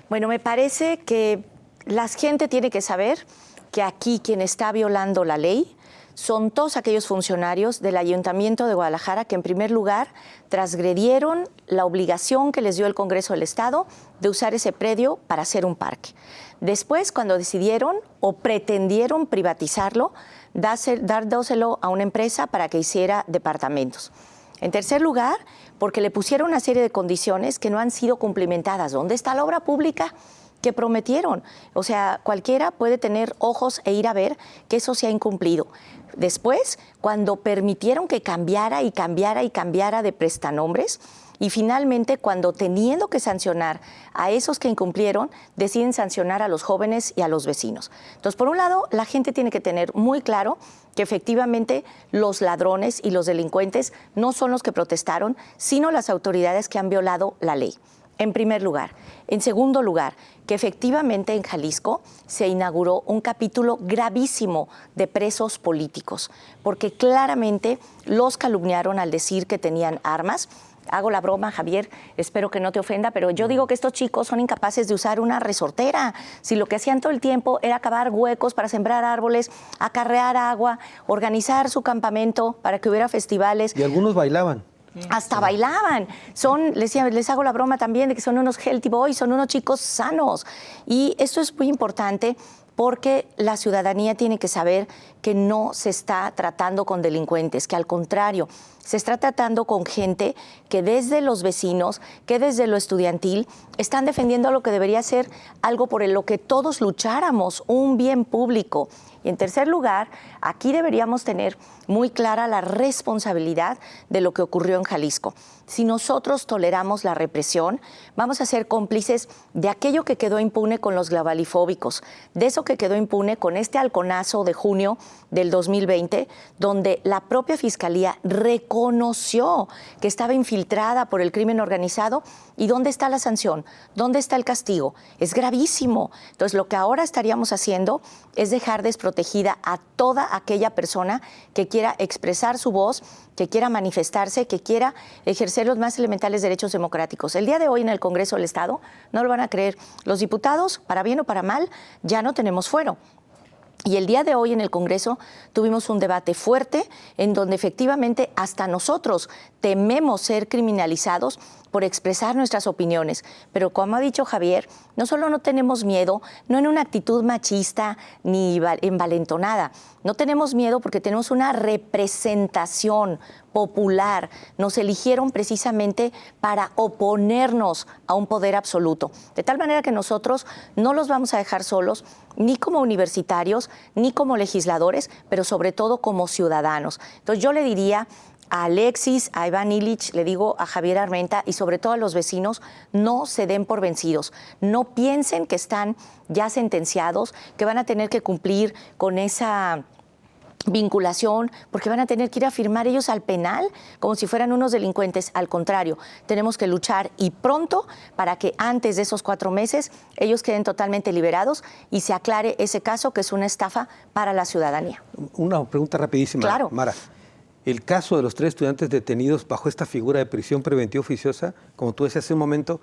Bueno, me parece que la gente tiene que saber que aquí quien está violando la ley son todos aquellos funcionarios del Ayuntamiento de Guadalajara que, en primer lugar, transgredieron la obligación que les dio el Congreso del Estado de usar ese predio para hacer un parque. Después, cuando decidieron o pretendieron privatizarlo, dárselo a una empresa para que hiciera departamentos. En tercer lugar, porque le pusieron una serie de condiciones que no han sido cumplimentadas. ¿Dónde está la obra pública que prometieron? O sea, cualquiera puede tener ojos e ir a ver que eso se ha incumplido. Después, cuando permitieron que cambiara de prestanombres, y finalmente, cuando teniendo que sancionar a esos que incumplieron, deciden sancionar a los jóvenes y a los vecinos. Entonces, por un lado, la gente tiene que tener muy claro que efectivamente los ladrones y los delincuentes no son los que protestaron, sino las autoridades que han violado la ley. En primer lugar. En segundo lugar, que efectivamente en Jalisco se inauguró un capítulo gravísimo de presos políticos, porque claramente los calumniaron al decir que tenían armas. Hago la broma, Javier, espero que no te ofenda, pero yo digo que estos chicos son incapaces de usar una resortera. Si lo que hacían todo el tiempo era cavar huecos para sembrar árboles, acarrear agua, organizar su campamento para que hubiera festivales. Y algunos bailaban. Hasta bailaban. Les hago la broma también de que son unos healthy boys, son unos chicos sanos. Y esto es muy importante porque la ciudadanía tiene que saber que no se está tratando con delincuentes, que al contrario, se está tratando con gente que desde los vecinos, que desde lo estudiantil, están defendiendo lo que debería ser algo por lo que todos lucháramos, un bien público. Y en tercer lugar, aquí deberíamos tener muy clara la responsabilidad de lo que ocurrió en Jalisco. Si nosotros toleramos la represión, vamos a ser cómplices de aquello que quedó impune con los globalifóbicos, de eso que quedó impune con este halconazo de junio del 2020, donde la propia Fiscalía reconoció que estaba infiltrada por el crimen organizado. ¿Y dónde está la sanción? ¿Dónde está el castigo? Es gravísimo. Entonces, lo que ahora estaríamos haciendo es dejar desprotegida a toda aquella persona que quiera expresar su voz, que quiera manifestarse, que quiera ejercer los más elementales derechos democráticos. El día de hoy en el Congreso del Estado, no lo van a creer, los diputados, para bien o para mal, ya no tenemos fuero. Y el día de hoy en el Congreso tuvimos un debate fuerte en donde efectivamente hasta nosotros tememos ser criminalizados por expresar nuestras opiniones. Pero como ha dicho Javier, no solo no tenemos miedo, no en una actitud machista ni envalentonada, no tenemos miedo porque tenemos una representación popular. Nos eligieron precisamente para oponernos a un poder absoluto. De tal manera que nosotros no los vamos a dejar solos, ni como universitarios, ni como legisladores, pero sobre todo como ciudadanos. Entonces yo le diría a Alexis, a Iván Illich, le digo a Javier Armenta y sobre todo a los vecinos, no se den por vencidos. No piensen que están ya sentenciados, que van a tener que cumplir con esa vinculación, porque van a tener que ir a firmar ellos al penal como si fueran unos delincuentes. Al contrario, tenemos que luchar y pronto para que antes de esos 4 meses ellos queden totalmente liberados y se aclare ese caso que es una estafa para la ciudadanía. Una pregunta rapidísima, claro. Mara. El caso de los 3 estudiantes detenidos bajo esta figura de prisión preventiva oficiosa, como tú decías hace un momento,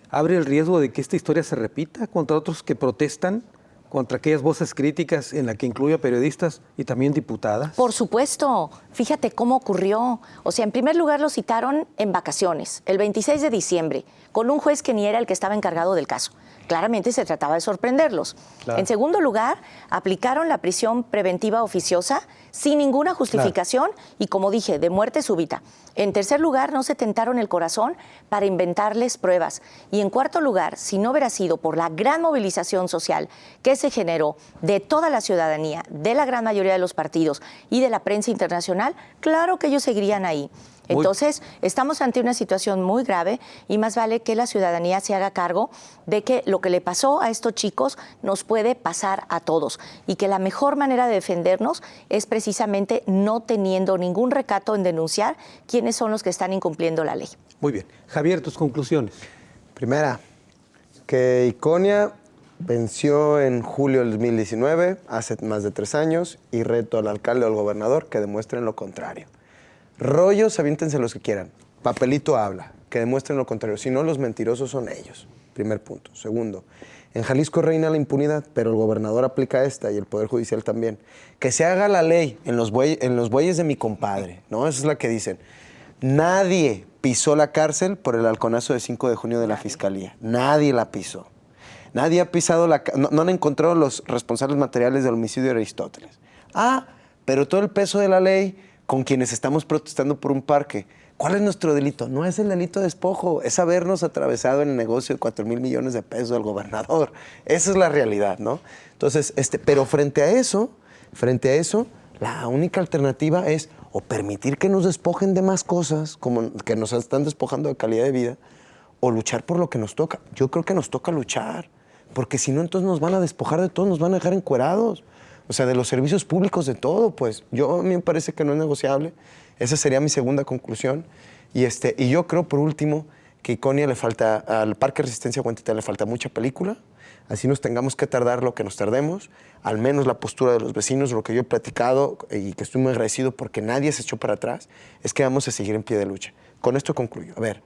¿abre el riesgo de que esta historia se repita contra otros que protestan contra aquellas voces críticas en la que incluye a periodistas y también diputadas? Por supuesto. Fíjate cómo ocurrió. O sea, en primer lugar lo citaron en vacaciones, el 26 de diciembre, con un juez que ni era el que estaba encargado del caso. Claramente se trataba de sorprenderlos. Claro. En segundo lugar, aplicaron la prisión preventiva oficiosa sin ninguna justificación y, como dije, de muerte súbita. En tercer lugar, no se tentaron el corazón para inventarles pruebas. Y en cuarto lugar, si no hubiera sido por la gran movilización social que se generó de toda la ciudadanía, de la gran mayoría de los partidos y de la prensa internacional, claro que ellos seguirían ahí. Entonces, estamos ante una situación muy grave y más vale que la ciudadanía se haga cargo de que lo que le pasó a estos chicos nos puede pasar a todos y que la mejor manera de defendernos es precisamente no teniendo ningún recato en denunciar quiénes son los que están incumpliendo la ley. Muy bien. Javier, tus conclusiones. Primera, que Iconia venció en julio del 2019, hace más de 3 años, y reto al alcalde o al gobernador que demuestren lo contrario. Rollos, aviéntense los que quieran. Papelito habla, que demuestren lo contrario. Si no, los mentirosos son ellos. Primer punto. Segundo, en Jalisco reina la impunidad, pero el gobernador aplica esta y el Poder Judicial también. Que se haga la ley en los bueyes de mi compadre, ¿no? Esa es la que dicen. Nadie pisó la cárcel por el halconazo de 5 de junio de la Fiscalía. Nadie la pisó. Nadie ha pisado no han encontrado los responsables materiales del homicidio de Aristóteles. Pero todo el peso de la ley con quienes estamos protestando por un parque. ¿Cuál es nuestro delito? No es el delito de despojo, es habernos atravesado en el negocio de 4,000 millones de pesos del gobernador. Esa es la realidad, ¿no? Entonces, pero frente a eso, la única alternativa es o permitir que nos despojen de más cosas, como que nos están despojando de calidad de vida, o luchar por lo que nos toca. Yo creo que nos toca luchar, porque si no, entonces nos van a despojar de todo, nos van a dejar encuerados. O sea, de los servicios públicos, de todo, pues. A mí me parece que no es negociable. Esa sería mi segunda conclusión. Y yo creo, por último, que Iconia al Parque Resistencia Huentitán le falta mucha película. Así nos tengamos que tardar lo que nos tardemos. Al menos la postura de los vecinos, lo que yo he platicado y que estoy muy agradecido porque nadie se echó para atrás, es que vamos a seguir en pie de lucha. Con esto concluyo. A ver,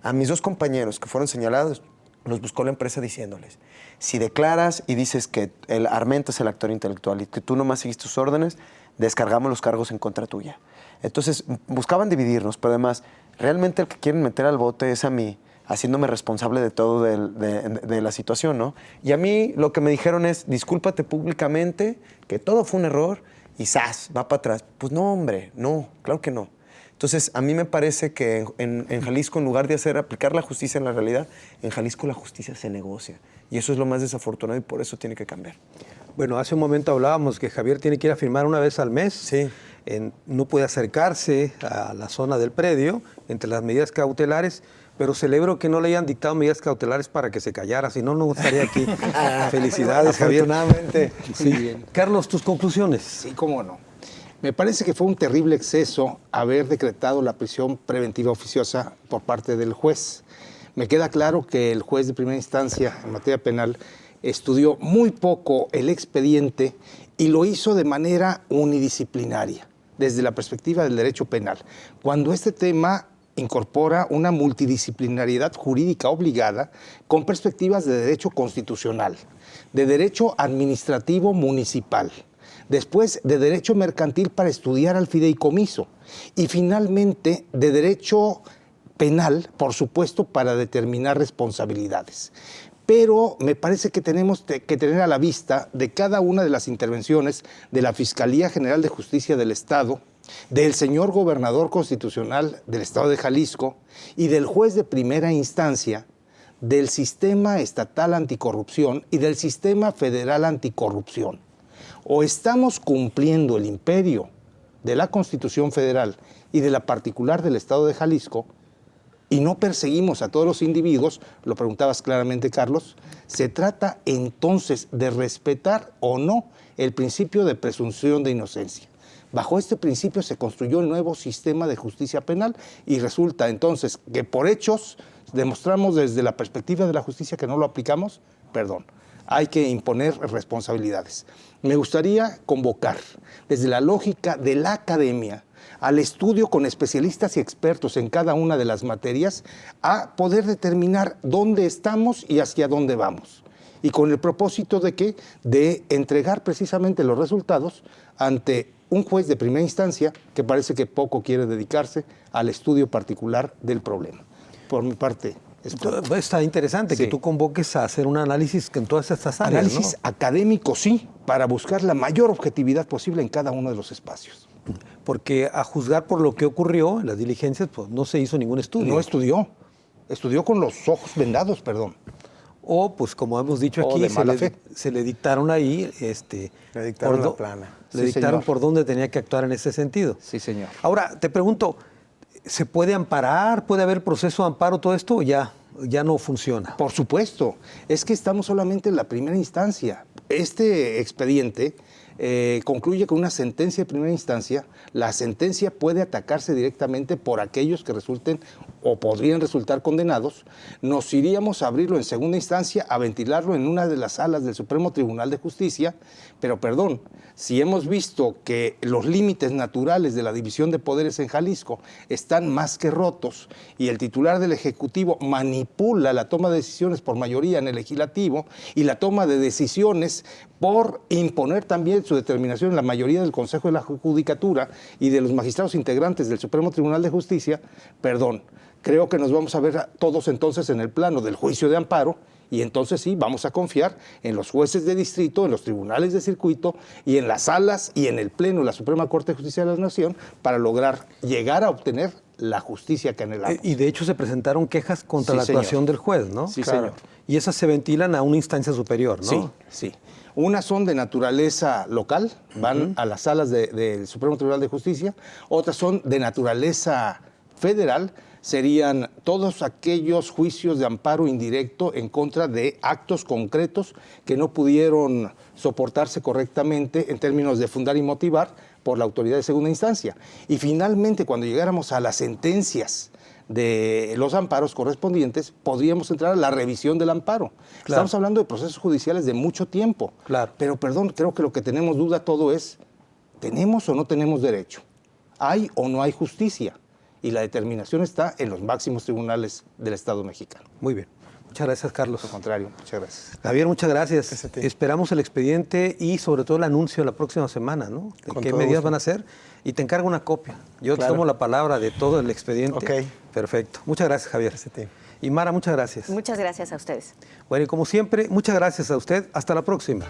a mis 2 compañeros que fueron señalados, los buscó la empresa diciéndoles, si declaras y dices que el Armenta es el actor intelectual y que tú nomás seguiste tus órdenes, descargamos los cargos en contra tuya. Entonces, buscaban dividirnos, pero además, realmente el que quieren meter al bote es a mi haciéndome responsable de todo de la situación, ¿no? Y a mí lo que me dijeron es, discúlpate públicamente, que todo fue un error y ¡zas! Va para atrás. Pues no, hombre, no, claro que no. Entonces, a mí me parece que en Jalisco, en lugar de aplicar la justicia en la realidad, en Jalisco la justicia se negocia. Y eso es lo más desafortunado y por eso tiene que cambiar. Bueno, hace un momento hablábamos que Javier tiene que ir a firmar una vez al mes. Sí. No puede acercarse a la zona del predio entre las medidas cautelares, pero celebro que no le hayan dictado medidas cautelares para que se callara, si no, no estaría aquí. Felicidades, Javier. Afortunadamente. Sí. Carlos, tus conclusiones. Sí, cómo no. Me parece que fue un terrible exceso haber decretado la prisión preventiva oficiosa por parte del juez. Me queda claro que el juez de primera instancia en materia penal estudió muy poco el expediente y lo hizo de manera unidisciplinaria, desde la perspectiva del derecho penal. Cuando este tema incorpora una multidisciplinariedad jurídica obligada con perspectivas de derecho constitucional, de derecho administrativo municipal, después de derecho mercantil para estudiar al fideicomiso y finalmente de derecho penal, por supuesto, para determinar responsabilidades. Pero me parece que tenemos que tener a la vista de cada una de las intervenciones de la Fiscalía General de Justicia del Estado, del señor gobernador constitucional del Estado de Jalisco y del juez de primera instancia, del sistema estatal anticorrupción y del sistema federal anticorrupción. O estamos cumpliendo el imperio de la Constitución Federal y de la particular del Estado de Jalisco y no perseguimos a todos los individuos, lo preguntabas claramente, Carlos, se trata entonces de respetar o no el principio de presunción de inocencia. Bajo este principio se construyó el nuevo sistema de justicia penal y resulta entonces que por hechos demostramos desde la perspectiva de la justicia que no lo aplicamos, perdón. Hay que imponer responsabilidades. Me gustaría convocar desde la lógica de la academia al estudio con especialistas y expertos en cada una de las materias a poder determinar dónde estamos y hacia dónde vamos. Y con el propósito de ¿qué? De entregar precisamente los resultados ante un juez de primera instancia que parece que poco quiere dedicarse al estudio particular del problema. Por mi parte, está interesante que tú convoques a hacer un análisis en todas estas áreas. Análisis ¿no? académico, sí, para buscar la mayor objetividad posible en cada uno de los espacios. Porque a juzgar por lo que ocurrió en las diligencias, pues no se hizo ningún estudio. No estudió con los ojos vendados, perdón. O, pues como hemos dicho aquí, se le dictaron ahí... le dictaron la plana. Le dictaron por dónde tenía que actuar en ese sentido. Sí, señor. Ahora, te pregunto, ¿se puede amparar? ¿Puede haber proceso de amparo todo esto o ya no funciona? Por supuesto. Es que estamos solamente en la primera instancia. Este expediente concluye con una sentencia de primera instancia. La sentencia puede atacarse directamente por aquellos que resulten o podrían resultar condenados. Nos iríamos a abrirlo en segunda instancia, a ventilarlo en una de las salas del Supremo Tribunal de Justicia. Pero perdón, si hemos visto que los límites naturales de la división de poderes en Jalisco están más que rotos y el titular del Ejecutivo manipula la toma de decisiones por mayoría en el Legislativo y la toma de decisiones por imponer también su determinación en la mayoría del Consejo de la Judicatura y de los magistrados integrantes del Supremo Tribunal de Justicia, perdón, creo que nos vamos a ver todos entonces en el plano del juicio de amparo y entonces sí, vamos a confiar en los jueces de distrito, en los tribunales de circuito y en las salas y en el pleno de la Suprema Corte de Justicia de la Nación para lograr llegar a obtener la justicia que anhelamos. Y de hecho se presentaron quejas contra la actuación del juez, ¿no? Sí, claro. Señor. Y esas se ventilan a una instancia superior, ¿no? Sí, sí. Unas son de naturaleza local, van a las salas del Supremo Tribunal de Justicia, otras son de naturaleza federal, serían todos aquellos juicios de amparo indirecto en contra de actos concretos que no pudieron soportarse correctamente en términos de fundar y motivar por la autoridad de segunda instancia. Y finalmente, cuando llegáramos a las sentencias de los amparos correspondientes, podríamos entrar a la revisión del amparo. Claro. Estamos hablando de procesos judiciales de mucho tiempo. Claro. Pero, perdón, creo que lo que tenemos duda todo es, ¿tenemos o no tenemos derecho? ¿Hay o no hay justicia? Y la determinación está en los máximos tribunales del Estado mexicano. Muy bien. Muchas gracias, Carlos. Al contrario, muchas gracias. Javier, muchas gracias. Esperamos el expediente y sobre todo el anuncio la próxima semana, ¿no? De qué medidas van a hacer. Y te encargo una copia. Yo te tomo la palabra de todo el expediente. Ok. Perfecto. Muchas gracias, Javier. Y Mara, muchas gracias. Muchas gracias a ustedes. Bueno, y como siempre, muchas gracias a usted. Hasta la próxima.